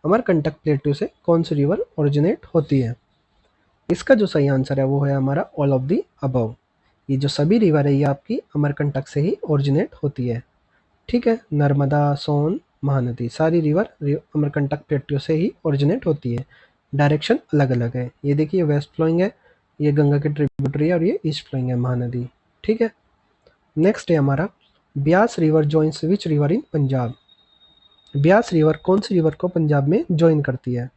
Speaker 1: Amarkantak plateau से कौन सी रिवर ओरिजिनेट होती है? इसका जो सही आंसर है वो है हमारा ऑल ऑफ दी अबव। ये जो सभी रिवर है ये आपकी अमरकंटक से ही ओरिजिनेट होती है, ठीक है, नर्मदा, सोन, महानदी, सारी रिवर अमरकंटक प्लेट्यू से ही ओरिजिनेट होती है। डायरेक्शन अलग अलग है, ये देखिए वेस्ट फ्लोइंग है, ये गंगा की ट्रिब्यूटरी है, और ये ईस्ट फ्लोइंग है महानदी, ठीक है। नेक्स्ट है हमारा ब्यास रिवर जॉइंस विच रिवर इन पंजाब? ब्यास रिवर कौन सी रिवर को पंजाब में ज्वाइन करती है?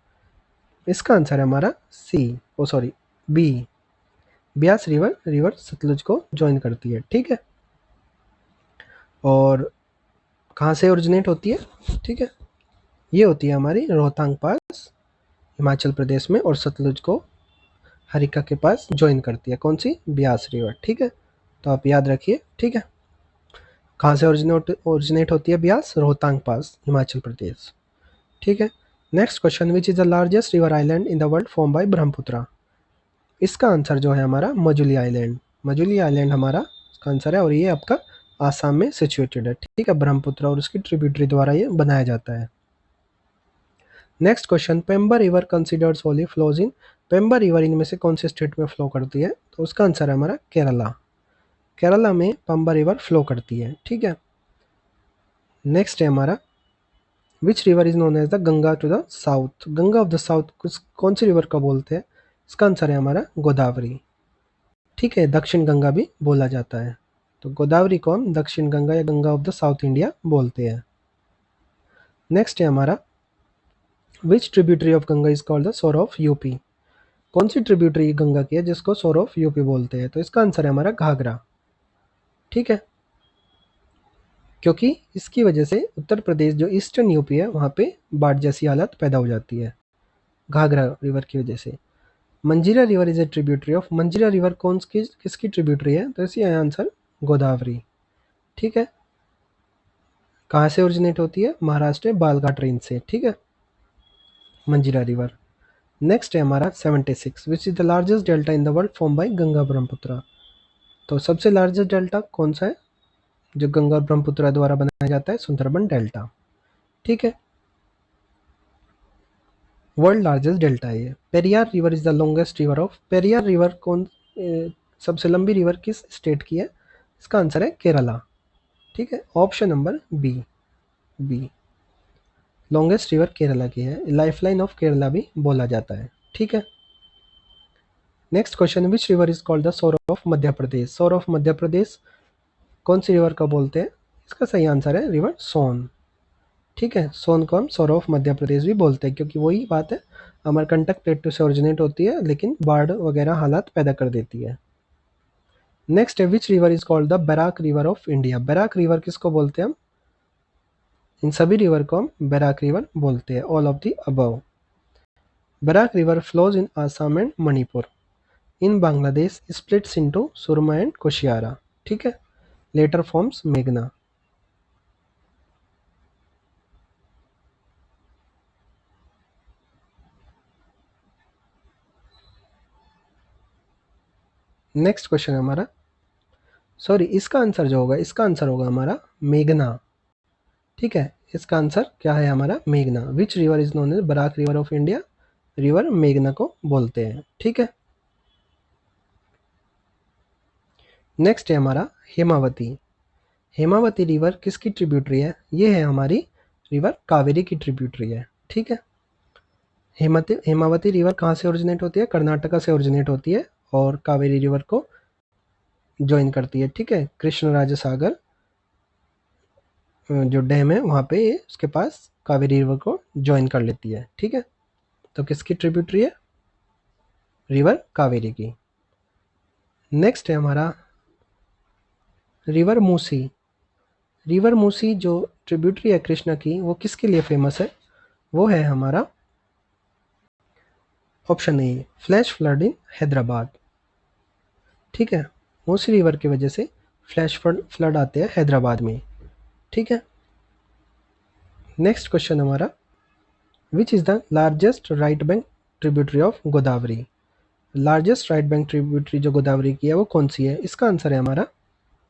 Speaker 1: इसका आंसर है हमारा B, Beas river river Sutlej को ज्वाइन करती है, ठीक है। और कहाँ से ओरिजिनेट होती है? ठीक है, ये होती है हमारी रोहतांग पास, हिमाचल प्रदेश में, और सतलुज को हरिका के पास ज्वाइन करती है, कौन सी? ब्यास रिवर, ठीक है, तो आप याद रखिए, ठीक है। कहाँ से ओरिजिनेट होती है ब्यास? रोहतांग पास, हिमाचल प्रदेश, ठीक है। Next question, which is the largest river island in the world form by Brahmaputra? इसका आंसर जो है हमारा मजुली आइलैंड, मजुली आइलैंड हमारा इसका आंसर है, और ये आपका आसाम में सिचुएटेड है, ठीक है, ब्रह्मपुत्र और उसकी ट्रिब्यूटरी द्वारा ये बनाया जाता है। Next question, Pamba river considered solely flows in? Pamba river इनमें से कौन से स्टेट में फ्लो करती है? तो उसका आंसर है हमारा केरला, केरला में पंबा रिवर फ्लो करती है, ठीक है। नेक्स्ट है हमारा which river is known as the Ganga to the south? Ganga of the south कौन सी रिवर का बोलते हैं? इसका आंसर है हमारा गोदावरी, ठीक है, दक्षिण गंगा भी बोला जाता है, तो गोदावरी को हम दक्षिण गंगा या Ganga of the south India बोलते हैं। नेक्स्ट है हमारा which tributary of Ganga is called the sorrow of UP? कौन सी ट्रिब्यूटरी गंगा की है जिसको सोर ऑफ यूपी बोलते हैं? तो इसका आंसर है हमारा घाघरा, ठीक है, क्योंकि इसकी वजह से उत्तर प्रदेश जो ईस्टर्न यूपी है वहाँ पे बाढ़ जैसी हालत पैदा हो जाती है, घाघरा रिवर की वजह से। मंजीरा river is a tributary of? मंजीरा रिवर किसकी ट्रिब्यूटरी है? तो इसी आंसर गोदावरी, ठीक है। कहाँ से ओरिजिनेट होती है? महाराष्ट्र बालघाट रेंज से, ठीक है, मंजीरा रिवर। नेक्स्ट है हमारा 76, विच is the largest delta in the world form by Ganga Brahmaputra? तो सबसे लार्जेस्ट डेल्टा कौन सा है जो गंगा और ब्रह्मपुत्र द्वारा बनाया जाता है? सुंदरबन डेल्टा, ठीक है, वर्ल्ड लार्जेस्ट डेल्टा है ये। Periyar river is the longest river of? Periyar river सबसे लंबी रिवर किस स्टेट की है? इसका आंसर है केरला, ठीक है, option number B, longest river Kerala की है, लाइफलाइन ऑफ केरला भी बोला जाता है, ठीक है। Next question, which river is called the sorrow of Madhya Pradesh? सोर ऑफ मध्य प्रदेश कौन सी रिवर का बोलते हैं? इसका सही आंसर है रिवर सोन, ठीक है, सोन को हम सोर ऑफ मध्य प्रदेश भी बोलते हैं, क्योंकि वही बात है, अमरकंटक प्लेटू से ओरिजिनेट होती है लेकिन बाढ़ वगैरह हालात पैदा कर देती है। नेक्स्ट है which river is called the बैराक river of India? बैराक river किसको बोलते हैं हम? इन सभी रिवर को हम बैराक रिवर बोलते हैं, all of the above. Barak river flows in Assam and Manipur, in Bangladesh splits into Surma and Kushiyara, ठीक है, लेटर फॉर्म्स मेघना। नेक्स्ट क्वेश्चन है हमारा, इसका आंसर जो होगा, इसका आंसर होगा हमारा मेघना, ठीक है, इसका आंसर क्या है हमारा? मेघना। Which river is known as Barak river of India? River मेघना को बोलते हैं, ठीक है। नेक्स्ट है हमारा हेमावती। हेमावती रिवर किसकी ट्रिब्यूटरी है? ये है हमारी रिवर कावेरी की ट्रिब्यूटरी है, ठीक है। हेमावती रिवर कहाँ से ओरिजिनेट होती है? कर्नाटका से ओरिजिनेट होती है और कावेरी रिवर को ज्वाइन करती है, ठीक है, कृष्णराज सागर जो डैम है वहाँ पे उसके पास कावेरी रिवर को ज्वाइन कर लेती है। ठीक है, तो किसकी ट्रिब्यूटरी है? रिवर कावेरी की। नेक्स्ट है हमारा रिवर मूसी। रिवर मूसी जो ट्रिब्यूटरी है कृष्णा की, वो किसके लिए फेमस है? वो है हमारा ऑप्शन ए, फ्लैश फ्लड इन हैदराबाद। ठीक है, मूसी रिवर की वजह से फ्लैश फ्लड आते हैं हैदराबाद में। ठीक है, नेक्स्ट क्वेश्चन हमारा, which is the largest right bank tributary of Godavari? Largest right bank tributary जो गोदावरी की है वो कौन सी है? इसका आंसर है हमारा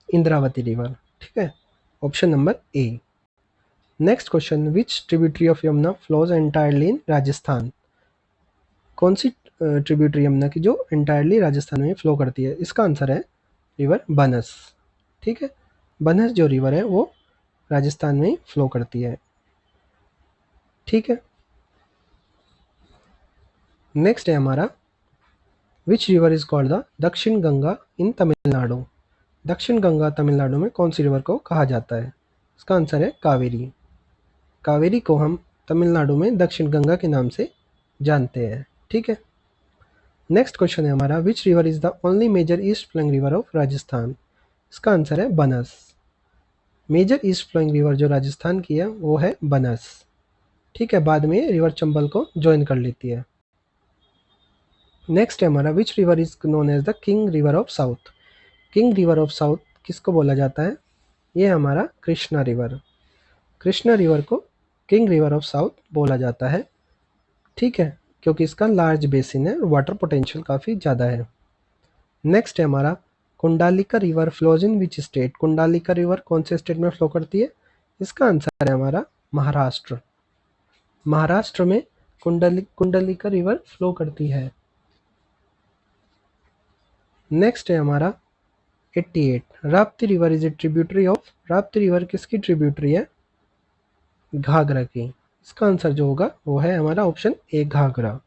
Speaker 1: इंद्रावती रिवर। ठीक है, option number A. Next question, which tributary of Yamuna flows entirely इन राजस्थान? कौन सी ट्रिब्यूटरी यमुना की जो एंटायरली राजस्थान में फ्लो करती है? इसका आंसर है रिवर बनस। ठीक है, बनस जो रिवर है वो राजस्थान में फ्लो करती है। ठीक है, नेक्स्ट है हमारा, which river is called the दक्षिण गंगा इन तमिलनाडु? दक्षिण गंगा तमिलनाडु में कौन सी रिवर को कहा जाता है? इसका आंसर है कावेरी। कावेरी को हम तमिलनाडु में दक्षिण गंगा के नाम से जानते हैं। ठीक है, नेक्स्ट क्वेश्चन है हमारा, which river is the only major east flowing river of Rajasthan? इसका आंसर है बनस। मेजर ईस्ट फ्लोइंग रिवर जो राजस्थान की है वो है बनस। ठीक है, बाद में रिवर चंबल को ज्वाइन कर लेती है। नेक्स्ट है हमारा, which river is known as the king river of south? King river of south किसको बोला जाता है? ये हमारा कृष्णा रिवर। कृष्णा रिवर को किंग रिवर ऑफ साउथ बोला जाता है। ठीक है, क्योंकि इसका लार्ज बेसिन है, वाटर पोटेंशियल काफ़ी ज़्यादा है। नेक्स्ट है हमारा, Kundalika river flows in which state? Kundalika river कौन से स्टेट में फ्लो करती है? इसका आंसर है हमारा महाराष्ट्र। महाराष्ट्र में कुंडलिका रिवर फ्लो करती है। नेक्स्ट है हमारा 88, Rapti river is a tributary of? Rapti river किसकी ट्रिब्यूटरी है? घाघरा की। इसका आंसर जो होगा वो है हमारा option A, Ghaghara.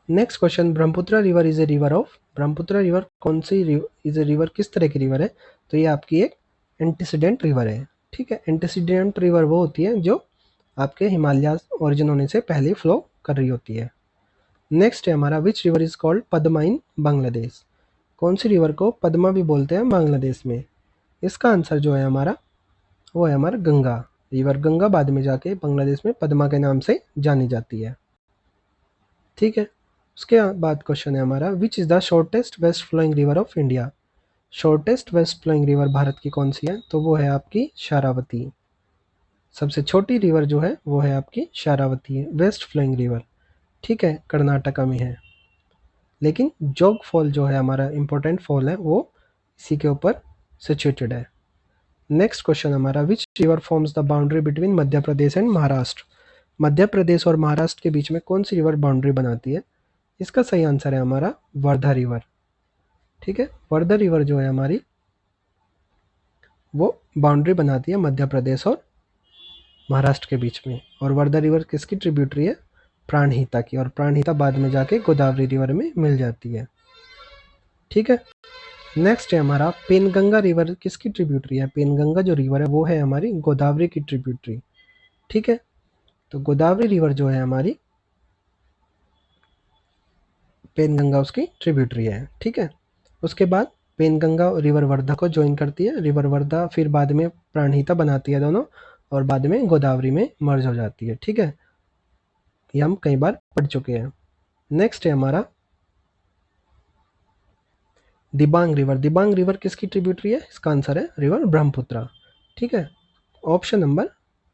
Speaker 1: Next question, Brahmaputra river is a river of? Brahmaputra river कौन सी इज ए रिवर, किस तरह की रिवर है? तो ये आपकी एक एंटीसीडेंट रिवर है। ठीक है, एंटीसीडेंट रिवर वो होती है जो आपके हिमालय ओरिजिन होने से पहले फ्लो कर रही होती है। नेक्स्ट है हमारा, which river is called Padma in Bangladesh? कौन सी रिवर को पद्मा भी बोलते हैं बांग्लादेश में? इसका आंसर जो है हमारा वो है हमारा गंगा। रिवर गंगा बाद में जाके बांग्लादेश में पद्मा के नाम से जानी जाती है। ठीक है, उसके बाद क्वेश्चन है हमारा, which is the shortest west flowing river of India? Shortest west flowing river Bharat की कौन सी है? तो वो है आपकी शारावती। सबसे छोटी रिवर जो है वो है आपकी शारावती है, वेस्ट फ्लोइंग रिवर। ठीक है, कर्नाटका में है। लेकिन जोग फॉल जो है हमारा इंपॉर्टेंट फॉल है वो इसी के ऊपर सिचुएटेड है। नेक्स्ट क्वेश्चन हमारा, which river forms the boundary between Madhya Pradesh and Maharashtra? Madhya Pradesh और महाराष्ट्र के बीच में कौन सी रिवर बाउंड्री बनाती है? इसका सही आंसर है हमारा वर्धा रिवर। ठीक है, वर्धा रिवर जो है हमारी वो बाउंड्री बनाती है मध्य प्रदेश और महाराष्ट्र के बीच में। और वर्धा रिवर किसकी ट्रिब्यूटरी है? प्राणहिता की। और प्राणहिता बाद में जाके गोदावरी रिवर में मिल जाती है। ठीक है, नेक्स्ट है हमारा, पेनगंगा रिवर किसकी ट्रिब्यूटरी है? पेनगंगा जो रिवर है वो है हमारी गोदावरी की ट्रिब्यूटरी। ठीक है, तो गोदावरी रिवर जो है हमारी पेनगंगा उसकी ट्रिब्यूटरी है। ठीक है, उसके बाद पेनगंगा रिवर वर्धा को ज्वाइन करती है। रिवर वर्धा फिर बाद में प्राणहिता बनाती है दोनों, और बाद में गोदावरी में मर्ज हो जाती है। ठीक है, ये हम कई बार पढ़ चुके हैं। नेक्स्ट है हमारा दिबांग रिवर। दिबांग रिवर किसकी ट्रिब्यूटरी है? इसका आंसर है रिवर ब्रह्मपुत्र। ठीक है, ऑप्शन नंबर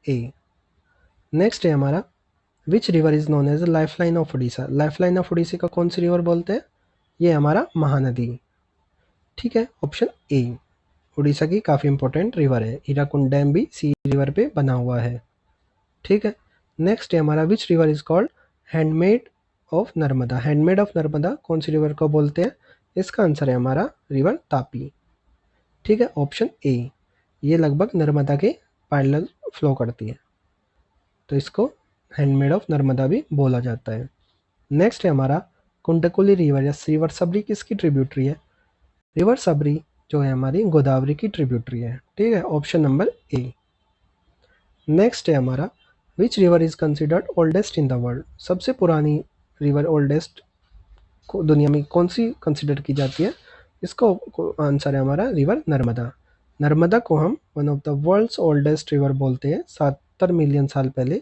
Speaker 1: ए। नेक्स्ट है हमारा, which river is known as lifeline of Orissa? Lifeline of Orissa का कौन सी रिवर बोलते हैं? ये हमारा महानदी। ठीक है, ऑप्शन ए। उड़ीसा की काफ़ी इंपॉर्टेंट रिवर है। हीराकुंड डैम भी सी रिवर पे बना हुआ है। ठीक है, नेक्स्ट है हमारा, which river is called handmade of Narmada? Handmade of Narmada कौन सी रिवर को बोलते हैं? इसका आंसर है हमारा रिवर तापी। ठीक है, ऑप्शन ए। ये लगभग नर्मदा के पैरेलल फ्लो करती है, तो इसको हैंडमेड ऑफ नर्मदा भी बोला जाता है। नेक्स्ट है हमारा कुंडकुली रिवर या रिवर सबरी किसकी ट्रिब्यूटरी है? रिवर सबरी जो है हमारी गोदावरी की ट्रिब्यूटरी है। ठीक है, ऑप्शन नंबर ए। नेक्स्ट है हमारा which river is considered oldest in the world, सबसे पुरानी रिवर ओल्डेस्ट को दुनिया में कौन सी कंसिडर की जाती है? इसका आंसर है हमारा रिवर नर्मदा। नर्मदा को हम one of the world's oldest river बोलते हैं। 70 मिलियन साल पहले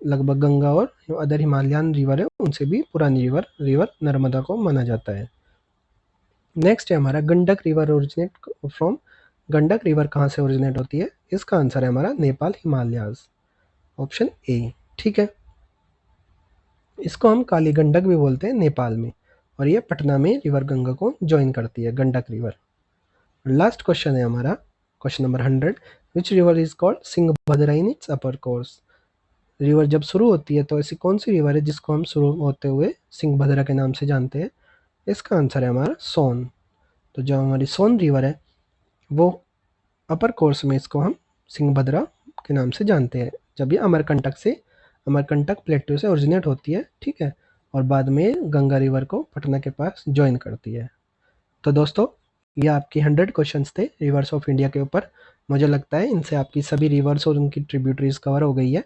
Speaker 1: लगभग गंगा और अदर हिमालयन रिवर है उनसे भी पुरानी रिवर नर्मदा को माना जाता है। नेक्स्ट है हमारा Gandak river originate from, Gandak river कहाँ से ओरिजिनेट होती है? इसका आंसर है हमारा नेपाल हिमालयाज, ऑप्शन ए। ठीक है, इसको हम काली गंडक भी बोलते हैं नेपाल में, और ये पटना में रिवर गंगा को ज्वाइन करती है, गंडक रिवर। लास्ट क्वेश्चन है हमारा question number 100, which river is called Simhabhadra in its upper course. River जब शुरू होती है तो ऐसी कौन सी रिवर है जिसको हम शुरू होते हुए सिंहभद्रा के नाम से जानते हैं? इसका आंसर है हमारा सोन। तो जो हमारी सोन रिवर है वो अपर कोर्स में इसको हम सिंहभद्रा के नाम से जानते हैं, जब ये अमरकंटक प्लेट्यू से ओरिजिनेट होती है, ठीक है, और बाद में गंगा रिवर को पटना के पास ज्वाइन करती है। तो दोस्तों ये आपके 100 क्वेश्चंस थे रिवर्स ऑफ इंडिया के ऊपर। मुझे लगता है इनसे आपकी सभी रिवर्स और उनकी ट्रिब्यूटरीज कवर हो गई है।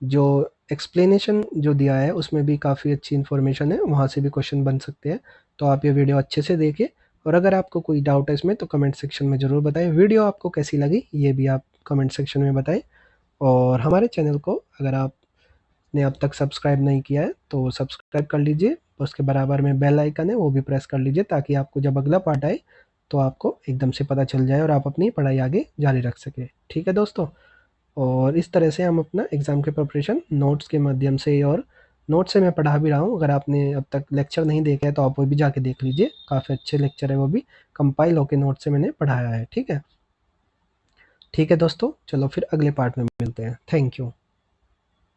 Speaker 1: जो एक्सप्लेनेशन जो दिया है उसमें भी काफ़ी अच्छी इन्फॉर्मेशन है, वहाँ से भी क्वेश्चन बन सकते हैं। तो आप ये वीडियो अच्छे से देखिए, और अगर आपको कोई डाउट है इसमें तो कमेंट सेक्शन में ज़रूर बताएं। वीडियो आपको कैसी लगी ये भी आप कमेंट सेक्शन में बताएं, और हमारे चैनल को अगर आपने अब तक सब्सक्राइब नहीं किया है तो सब्सक्राइब कर लीजिए, उसके बराबर में बेल आइकन है वो भी प्रेस कर लीजिए, ताकि आपको जब अगला पार्ट आए तो आपको एकदम से पता चल जाए और आप अपनी पढ़ाई आगे जारी रख सकें। ठीक है दोस्तों, और इस तरह से हम अपना एग्ज़ाम के प्रिपरेशन नोट्स के माध्यम से, और नोट से मैं पढ़ा भी रहा हूँ। अगर आपने अब तक लेक्चर नहीं देखा है तो आप वो भी जाके देख लीजिए, काफ़ी अच्छे लेक्चर है, वो भी कंपाइल होकर नोट से मैंने पढ़ाया है। ठीक है दोस्तों, चलो फिर अगले पार्ट में मिलते हैं। Thank you.